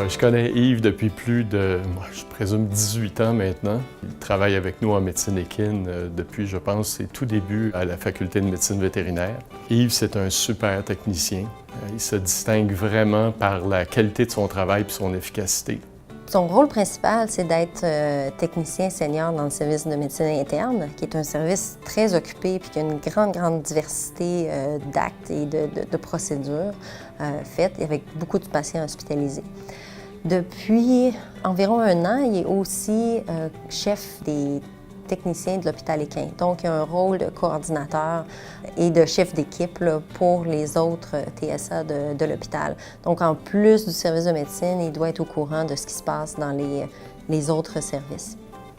Je connais Yves depuis plus de, je présume, 18 ans maintenant. Il travaille avec nous en médecine équine depuis, je pense, ses tout débuts à la faculté de médecine vétérinaire. Yves, c'est un super technicien. Il se distingue vraiment par la qualité de son travail et son efficacité. Son rôle principal, c'est d'être technicien senior dans le service de médecine interne, qui est un service très occupé et qui a une grande diversité d'actes et de procédures faites, avec beaucoup de patients hospitalisés. Depuis environ 1 an, il est aussi chef des techniciens de l'hôpital équin. Donc, il a un rôle de coordinateur et de chef d'équipe pour les autres TSA de l'hôpital. Donc, en plus du service de médecine, il doit être au courant de ce qui se passe dans les autres services.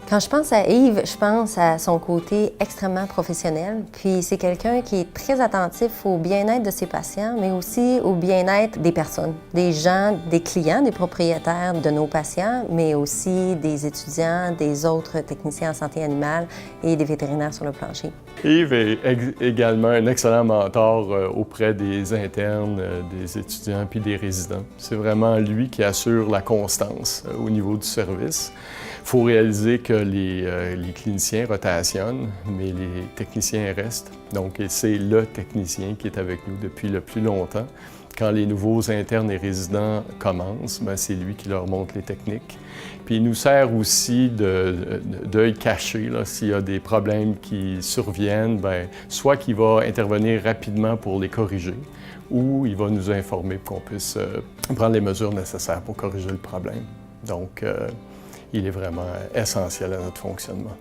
Quand je pense à Yves, je pense à son côté extrêmement professionnel. Puis c'est quelqu'un qui est très attentif au bien-être de ses patients, mais aussi au bien-être des personnes, des gens, des clients, des propriétaires de nos patients, mais aussi des étudiants, des autres techniciens en santé animale et des vétérinaires sur le plancher. Yves est également un excellent mentor auprès des internes, des étudiants puis des résidents. C'est vraiment lui qui assure la constance au niveau du service. Il faut réaliser que les cliniciens rotationnent, mais les techniciens restent. Donc, c'est le technicien qui est avec nous depuis le plus longtemps. Quand les nouveaux internes et résidents commencent, c'est lui qui leur montre les techniques. Puis il nous sert aussi d'œil caché, s'il y a des problèmes qui surviennent, soit qu'il va intervenir rapidement pour les corriger, ou il va nous informer pour qu'on puisse prendre les mesures nécessaires pour corriger le problème. Donc, il est vraiment essentiel à notre fonctionnement.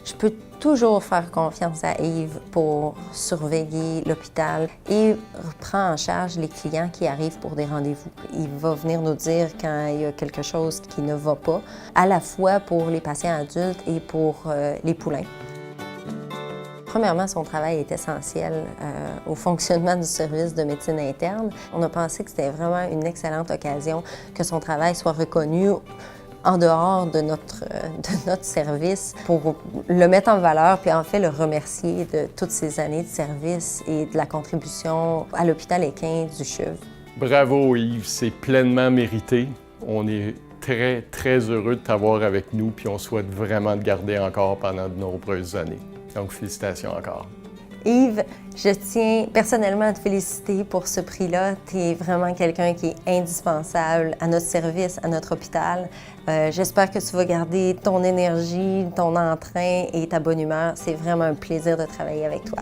Je peux toujours faire confiance à Yves pour surveiller l'hôpital et prend en charge les clients qui arrivent pour des rendez-vous. Il va venir nous dire quand il y a quelque chose qui ne va pas, à la fois pour les patients adultes et pour les poulains. Premièrement, son travail est essentiel au fonctionnement du service de médecine interne. On a pensé que c'était vraiment une excellente occasion que son travail soit reconnu en dehors de notre service pour le mettre en valeur puis en fait le remercier de toutes ces années de service et de la contribution à l'hôpital équin du CHUV. Bravo Yves, c'est pleinement mérité. On est très heureux de t'avoir avec nous puis on souhaite vraiment te garder encore pendant de nombreuses années. Donc félicitations encore. Yves, je tiens personnellement à te féliciter pour ce prix-là. Tu es vraiment quelqu'un qui est indispensable à notre service, à notre hôpital. J'espère que tu vas garder ton énergie, ton entrain et ta bonne humeur. C'est vraiment un plaisir de travailler avec toi.